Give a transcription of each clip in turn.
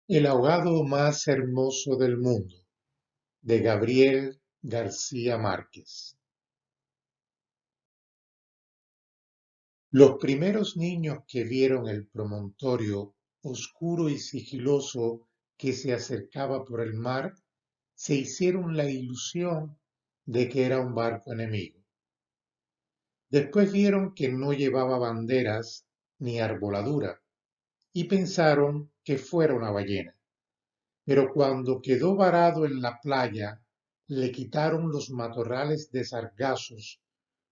El ahogado más hermoso del mundo, de Gabriel García Márquez. Los primeros niños que vieron el promontorio oscuro y sigiloso que se acercaba por el mar, se hicieron la ilusión de que era un barco enemigo. Después vieron que no llevaba banderas ni arboladura y pensaron que fuera una ballena. Pero cuando quedó varado en la playa, le quitaron los matorrales de sargazos,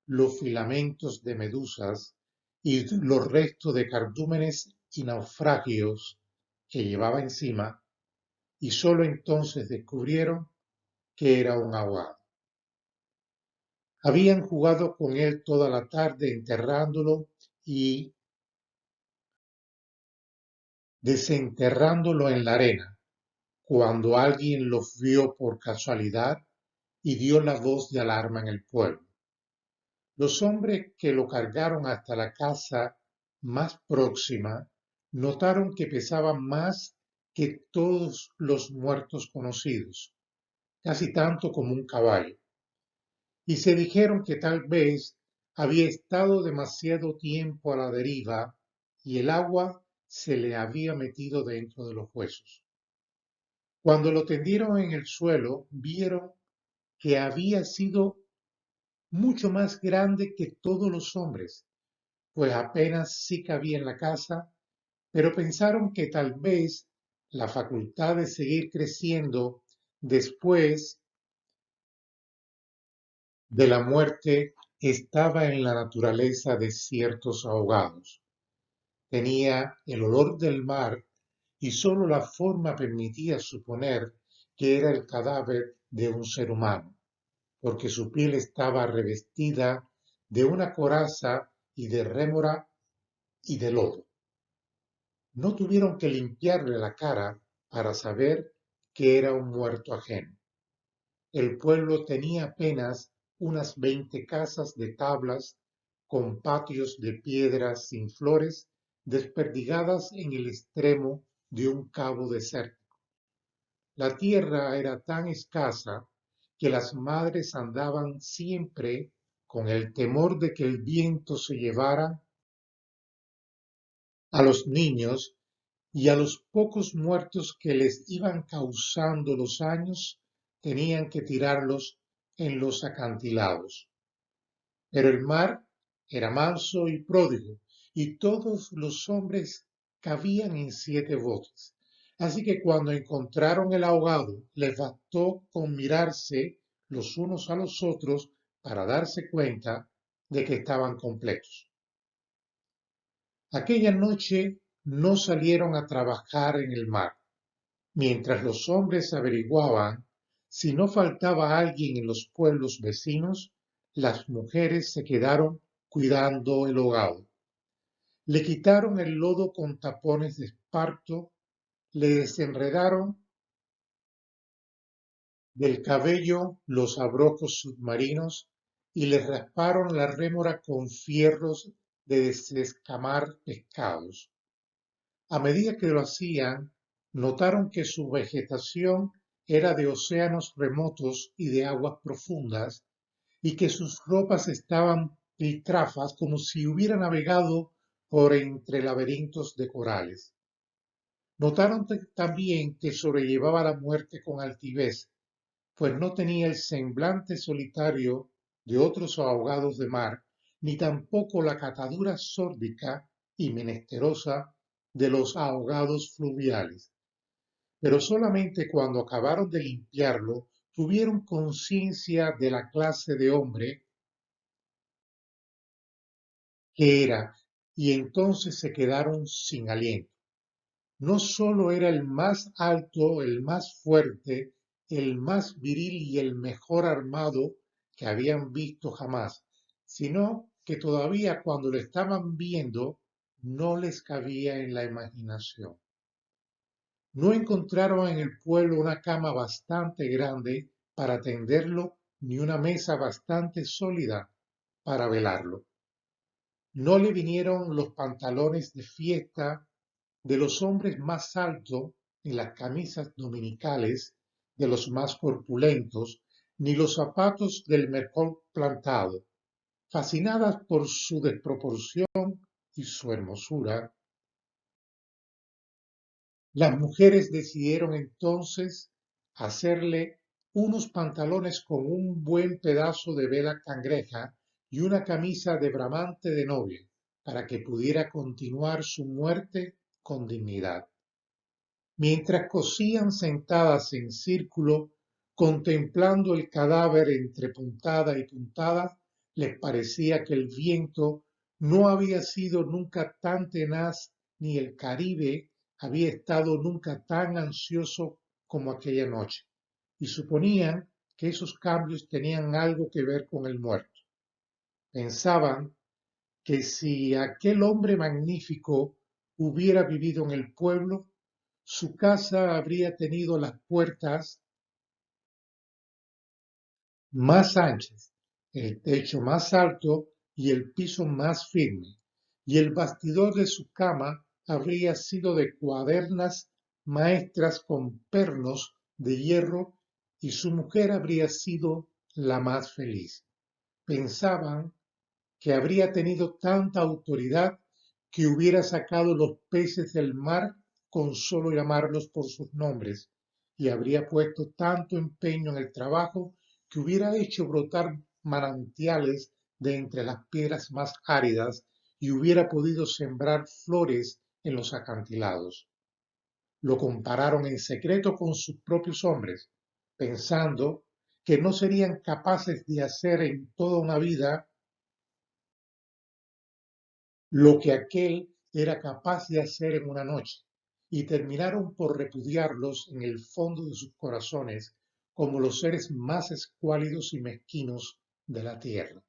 los filamentos de medusas y los restos de cardúmenes y naufragios que llevaba encima, y sólo entonces descubrieron que era un ahogado. Habían jugado con él toda la tarde enterrándolo y desenterrándolo en la arena, cuando alguien los vio por casualidad y dio la voz de alarma en el pueblo. Los hombres que lo cargaron hasta la casa más próxima notaron que pesaba más que todos los muertos conocidos, casi tanto como un caballo, y se dijeron que tal vez había estado demasiado tiempo a la deriva y el agua se le había metido dentro de los huesos. Cuando lo tendieron en el suelo, vieron que había sido mucho más grande que todos los hombres, pues apenas sí cabía en la casa, pero pensaron que tal vez la facultad de seguir creciendo después de la muerte estaba en la naturaleza de ciertos ahogados. Tenía el olor del mar y sólo la forma permitía suponer que era el cadáver de un ser humano, porque su piel estaba revestida de una coraza y de rémora y de lodo. No tuvieron que limpiarle la cara para saber que era un muerto ajeno. El pueblo tenía apenas unas 20 casas de tablas con patios de piedras sin flores desperdigadas en el extremo de un cabo desértico. La tierra era tan escasa que las madres andaban siempre con el temor de que el viento se llevara a los niños y a los pocos muertos que les iban causando los años tenían que tirarlos en los acantilados. Pero el mar era manso y pródigo, y todos los hombres cabían en 7 botes. Así que cuando encontraron el ahogado, les bastó con mirarse los unos a los otros para darse cuenta de que estaban completos. Aquella noche no salieron a trabajar en el mar, mientras los hombres averiguaban si no faltaba alguien en los pueblos vecinos. Las mujeres se quedaron cuidando el ahogado. Le quitaron el lodo con tapones de esparto, le desenredaron del cabello los abrojos submarinos y le rasparon la rémora con fierros de desescamar pescados. A medida que lo hacían, notaron que su vegetación era de océanos remotos y de aguas profundas, y que sus ropas estaban piltrafas como si hubiera navegado por entre laberintos de corales. Notaron también que sobrellevaba la muerte con altivez, pues no tenía el semblante solitario de otros ahogados de mar, ni tampoco la catadura sórdica y menesterosa de los ahogados fluviales. Pero solamente cuando acabaron de limpiarlo tuvieron conciencia de la clase de hombre que era, y entonces se quedaron sin aliento. No solo era el más alto, el más fuerte, el más viril y el mejor armado que habían visto jamás, sino que todavía cuando lo estaban viendo no les cabía en la imaginación. No encontraron en el pueblo una cama bastante grande para tenderlo ni una mesa bastante sólida para velarlo. No le vinieron los pantalones de fiesta de los hombres más altos ni las camisas dominicales de los más corpulentos, ni los zapatos del mejor plantado. Fascinadas por su desproporción y su hermosura, las mujeres decidieron entonces hacerle unos pantalones con un buen pedazo de vela cangreja y una camisa de bramante de novia, para que pudiera continuar su muerte con dignidad. Mientras cosían sentadas en círculo, contemplando el cadáver entre puntada y puntada, les parecía que el viento no había sido nunca tan tenaz ni el Caribe había estado nunca tan ansioso como aquella noche, y suponían que esos cambios tenían algo que ver con el muerto. Pensaban que si aquel hombre magnífico hubiera vivido en el pueblo, su casa habría tenido las puertas más anchas, el techo más alto y el piso más firme, y el bastidor de su cama habría sido de cuadernas maestras con pernos de hierro y su mujer habría sido la más feliz. Pensaban que habría tenido tanta autoridad que hubiera sacado los peces del mar con solo llamarlos por sus nombres, y habría puesto tanto empeño en el trabajo que hubiera hecho brotar manantiales de entre las piedras más áridas y hubiera podido sembrar flores en los acantilados. Lo compararon en secreto con sus propios hombres, pensando que no serían capaces de hacer en toda una vida lo que aquel era capaz de hacer en una noche, y terminaron por repudiarlos en el fondo de sus corazones como los seres más escuálidos y mezquinos de la tierra.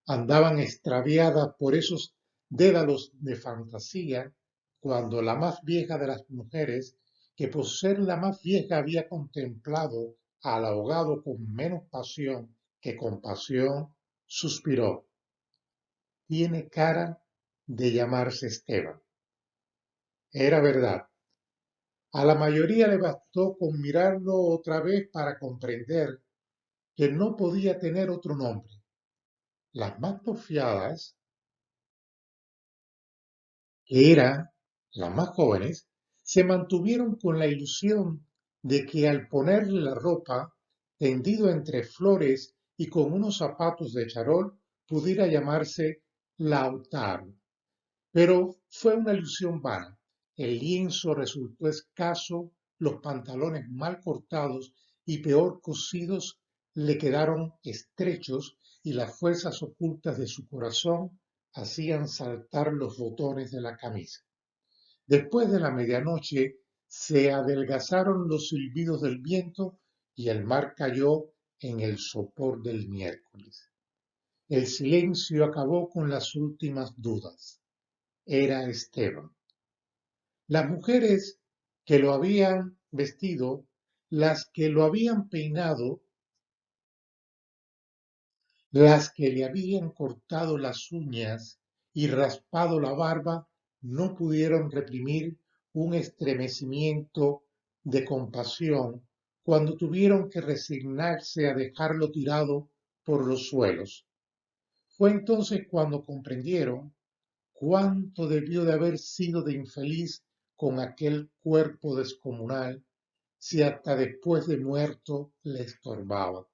Andaban extraviadas por esos dédalos de fantasía cuando la más vieja de las mujeres, que por ser la más vieja había contemplado al ahogado con menos pasión que compasión, suspiró: tiene cara de llamarse Esteban. Era verdad. A la mayoría le bastó con mirarlo otra vez para comprender que no podía tener otro nombre. Las más porfiadas, que eran las más jóvenes, se mantuvieron con la ilusión de que al ponerle la ropa, tendido entre flores y con unos zapatos de charol, pudiera llamarse Lautaro. Pero fue una ilusión vana. El lienzo resultó escaso, los pantalones mal cortados y peor cosidos le quedaron estrechos y las fuerzas ocultas de su corazón hacían saltar los botones de la camisa. Después de la medianoche se adelgazaron los silbidos del viento y el mar cayó en el sopor del miércoles. El silencio acabó con las últimas dudas. Era Esteban. Las mujeres que lo habían vestido, las que lo habían peinado, las que le habían cortado las uñas y raspado la barba, no pudieron reprimir un estremecimiento de compasión cuando tuvieron que resignarse a dejarlo tirado por los suelos. Fue entonces cuando comprendieron cuánto debió de haber sido de infeliz con aquel cuerpo descomunal, si hasta después de muerto le estorbaba.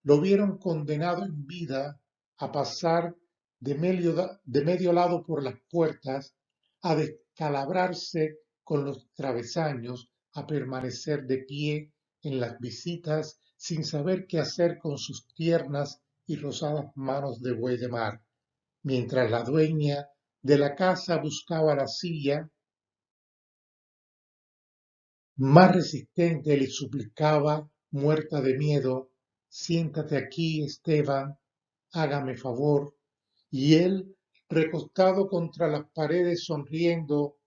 Lo vieron condenado en vida a pasar de medio lado por las puertas, a descalabrarse con los travesaños, a permanecer de pie en las visitas sin saber qué hacer con sus tiernas y rosadas manos de buey de mar, mientras la dueña de la casa buscaba la silla más resistente, le suplicaba, muerta de miedo: siéntate aquí, Esteban, hágame favor. Y él, recostado contra las paredes, sonriendo: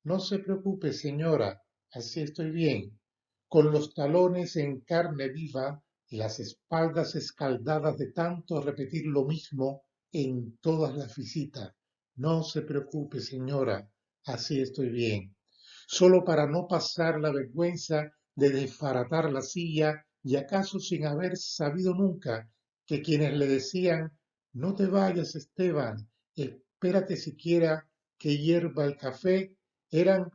no se preocupe, señora, así estoy bien, con los talones en carne viva y las espaldas escaldadas de tanto repetir lo mismo en todas las visitas. No se preocupe, señora, así estoy bien. solo para no pasar la vergüenza de desbaratar la silla y acaso sin haber sabido nunca que quienes le decían no te vayas, Esteban, espérate siquiera que hierva el café, eran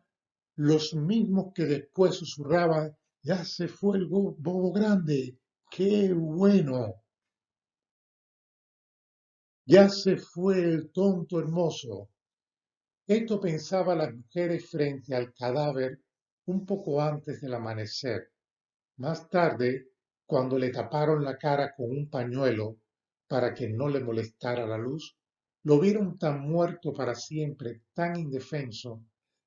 los mismos que después susurraban ya se fue el bobo grande, qué bueno, ya se fue el tonto hermoso. Esto pensaban las mujeres frente al cadáver un poco antes del amanecer. Más tarde, cuando le taparon la cara con un pañuelo para que no le molestara la luz, lo vieron tan muerto para siempre, tan indefenso,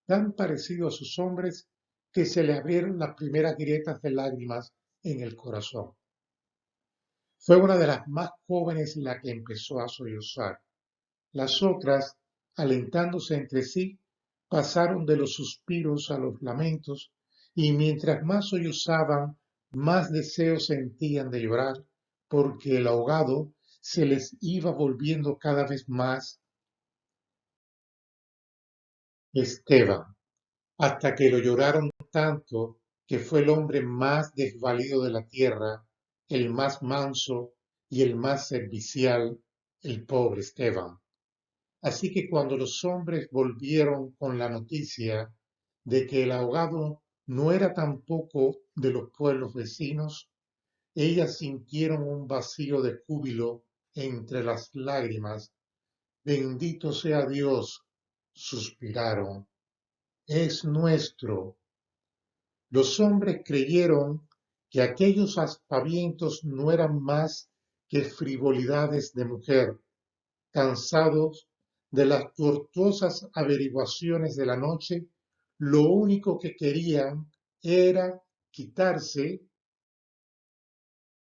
tan parecido a sus hombres, que se le abrieron las primeras grietas de lágrimas en el corazón. Fue una de las más jóvenes la que empezó a sollozar. Las otras, alentándose entre sí, pasaron de los suspiros a los lamentos, y mientras más sollozaban, más deseos sentían de llorar, porque el ahogado se les iba volviendo cada vez más Esteban, hasta que lo lloraron tanto que fue el hombre más desvalido de la tierra, el más manso y el más servicial, el pobre Esteban. Así que cuando los hombres volvieron con la noticia de que el ahogado no era tampoco de los pueblos vecinos, ellas sintieron un vacío de júbilo entre las lágrimas. Bendito sea Dios, suspiraron, es nuestro. Los hombres creyeron que aquellos aspavientos no eran más que frivolidades de mujer, cansados de las tortuosas averiguaciones de la noche, lo único que querían era quitarse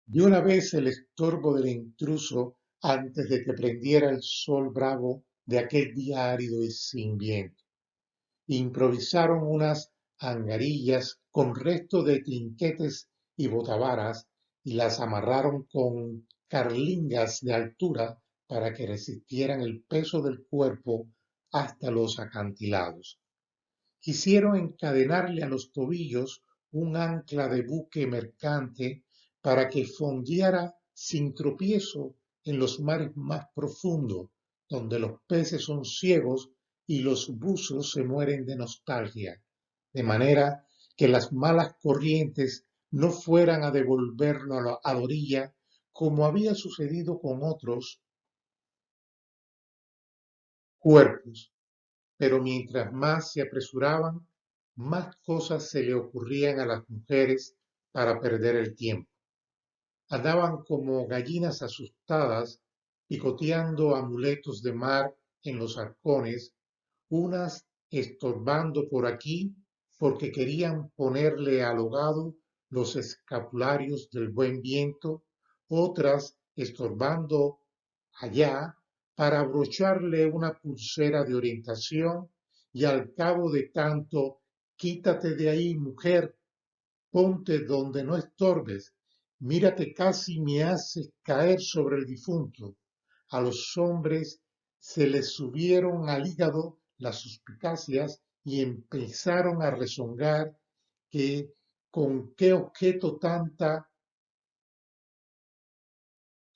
de una vez el estorbo del intruso antes de que prendiera el sol bravo de aquel día árido y sin viento. Improvisaron unas angarillas con resto de trinquetes y botavaras y las amarraron con carlingas de altura para que resistieran el peso del cuerpo hasta los acantilados. Quisieron encadenarle a los tobillos un ancla de buque mercante para que fondeara sin tropiezo en los mares más profundos, donde los peces son ciegos y los buzos se mueren de nostalgia, de manera que las malas corrientes no fueran a devolverlo a la orilla como había sucedido con otros cuerpos. Pero mientras más se apresuraban, más cosas se le ocurrían a las mujeres para perder el tiempo. Andaban como gallinas asustadas, picoteando amuletos de mar en los arcones, unas estorbando por aquí porque querían ponerle al ahogado los escapularios del buen viento, otras estorbando allá para abrocharle una pulsera de orientación y al cabo de tanto, quítate de ahí, mujer, ponte donde no estorbes, mira que casi me haces caer sobre el difunto. A los hombres se les subieron al hígado las suspicacias y empezaron a rezongar que con qué objeto tanta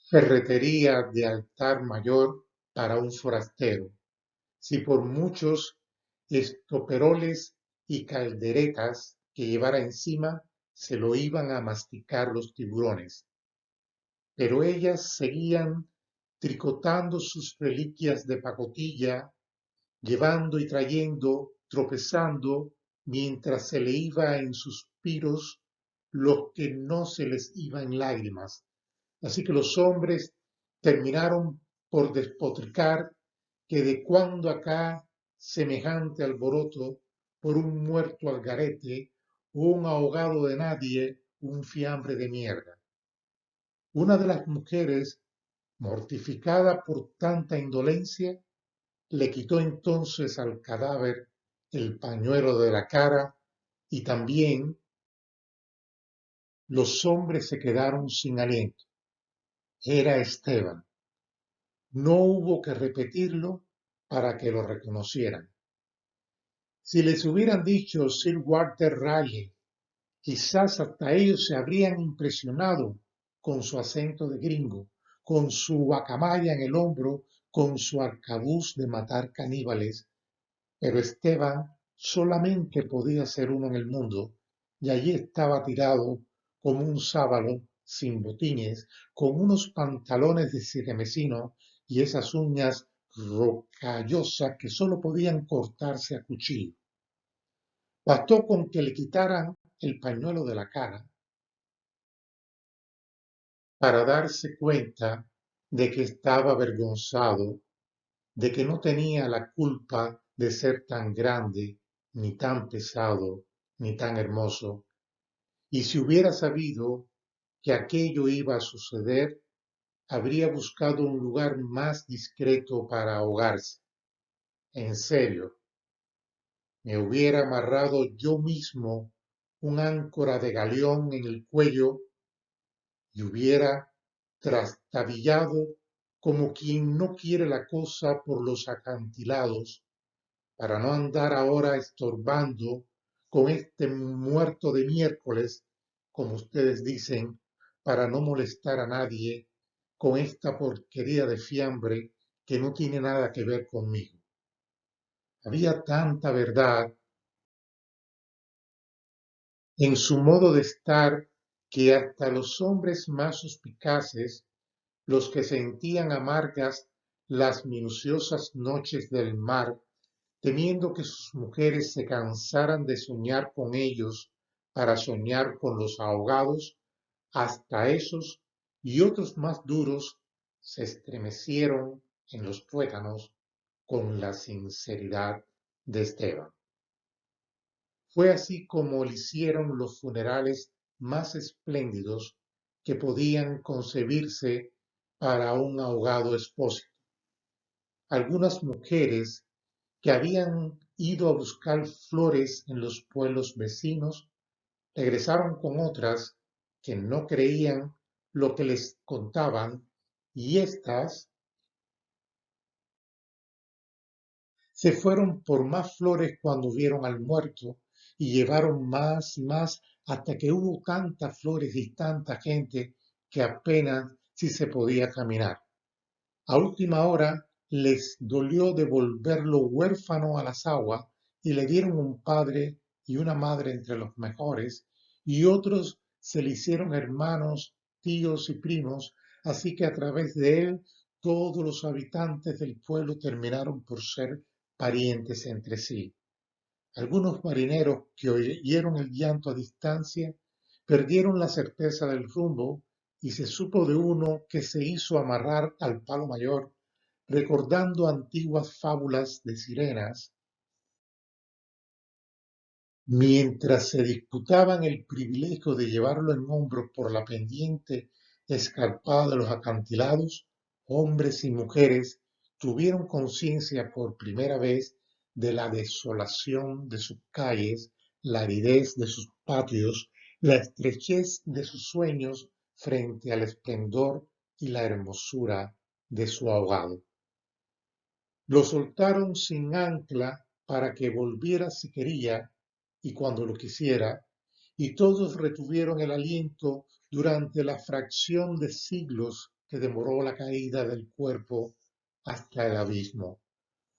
ferretería de altar mayor para un forastero, si por muchos estoperoles y calderetas que llevara encima se lo iban a masticar los tiburones. Pero ellas seguían tricotando sus reliquias de pacotilla, llevando y trayendo, tropezando, mientras se le iba en suspiros los que no se les iba en lágrimas. Así que los hombres terminaron por despotricar que de cuando acá semejante alboroto por un muerto al garete, un ahogado de nadie, un fiambre de mierda. Una de las mujeres, mortificada por tanta indolencia, le quitó entonces al cadáver el pañuelo de la cara y también los hombres se quedaron sin aliento. Era Esteban. No hubo que repetirlo para que lo reconocieran. Si les hubieran dicho Sir Walter Raleigh, quizás hasta ellos se habrían impresionado con su acento de gringo, con su guacamaya en el hombro, con su arcabuz de matar caníbales. Pero Esteban solamente podía ser uno en el mundo, y allí estaba tirado como un sábalo, sin botines, con unos pantalones de ciremesino y esas uñas rocallosas que solo podían cortarse a cuchillo. Bastó con que le quitaran el pañuelo de la cara para darse cuenta de que estaba avergonzado, de que no tenía la culpa de ser tan grande, ni tan pesado, ni tan hermoso. Y si hubiera sabido que aquello iba a suceder, habría buscado un lugar más discreto para ahogarse. En serio, me hubiera amarrado yo mismo un áncora de galeón en el cuello y hubiera trastabillado como quien no quiere la cosa por los acantilados, para no andar ahora estorbando con este muerto de miércoles, como ustedes dicen, para no molestar a nadie con esta porquería de fiambre que no tiene nada que ver conmigo. Había tanta verdad en su modo de estar que hasta los hombres más suspicaces, los que sentían amargas las minuciosas noches del mar, temiendo que sus mujeres se cansaran de soñar con ellos para soñar con los ahogados, hasta esos y otros más duros se estremecieron en los tuétanos con la sinceridad de Esteban. Fue así como le hicieron los funerales más espléndidos que podían concebirse para un ahogado expósito. Algunas mujeres que habían ido a buscar flores en los pueblos vecinos regresaron con otras que no creían lo que les contaban y éstas se fueron por más flores cuando vieron al muerto y llevaron más y más hasta que hubo tantas flores y tanta gente que apenas si se podía caminar. A última hora les dolió devolverlo huérfano a las aguas y le dieron un padre y una madre entre los mejores, y otros se le hicieron hermanos, tíos y primos, así que a través de él todos los habitantes del pueblo terminaron por ser parientes entre sí. Algunos marineros que oyeron el llanto a distancia perdieron la certeza del rumbo y se supo de uno que se hizo amarrar al palo mayor, recordando antiguas fábulas de sirenas, mientras se disputaban el privilegio de llevarlo en hombros por la pendiente escarpada de los acantilados. Hombres y mujeres tuvieron conciencia por primera vez de la desolación de sus calles, la aridez de sus patios, la estrechez de sus sueños frente al esplendor y la hermosura de su ahogado. Lo soltaron sin ancla para que volviera si quería y cuando lo quisiera, y todos retuvieron el aliento durante la fracción de siglos que demoró la caída del cuerpo hasta el abismo.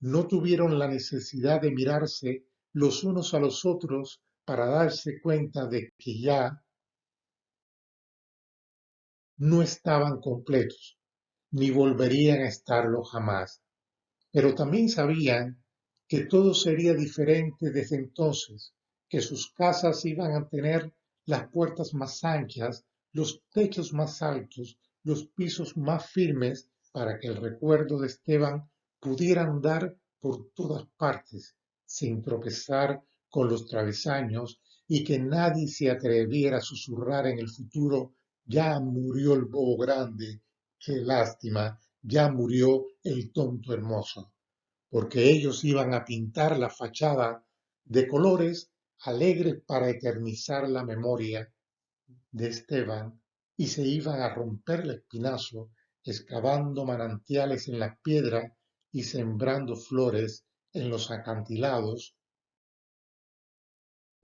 No tuvieron la necesidad de mirarse los unos a los otros para darse cuenta de que ya no estaban completos, ni volverían a estarlo jamás. Pero también sabían que todo sería diferente desde entonces, que sus casas iban a tener las puertas más anchas, los techos más altos, los pisos más firmes, para que el recuerdo de Esteban pudiera andar por todas partes, sin tropezar con los travesaños y que nadie se atreviera a susurrar en el futuro: ya murió el bobo grande, qué lástima, ya murió el tonto hermoso, porque ellos iban a pintar la fachada de colores alegres para eternizar la memoria de Esteban y se iban a romper el espinazo excavando manantiales en la piedra y sembrando flores en los acantilados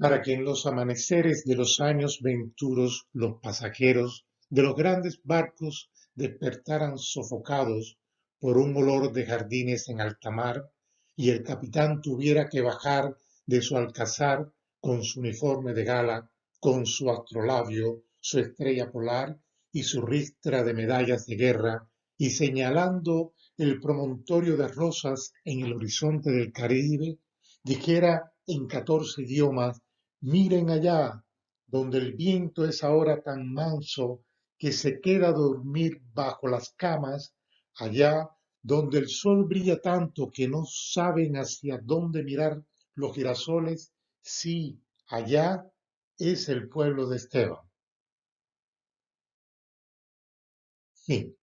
para que en los amaneceres de los años venturos los pasajeros de los grandes barcos despertaran sofocados por un olor de jardines en alta mar, y el capitán tuviera que bajar de su alcazar con su uniforme de gala, con su astrolabio, su estrella polar y su ristra de medallas de guerra, y señalando el promontorio de rosas en el horizonte del Caribe, dijera en 14 idiomas: miren allá, donde el viento es ahora tan manso que se queda a dormir bajo las camas, allá donde el sol brilla tanto que no saben hacia dónde mirar los girasoles, sí, allá es el pueblo de Esteban. Sí.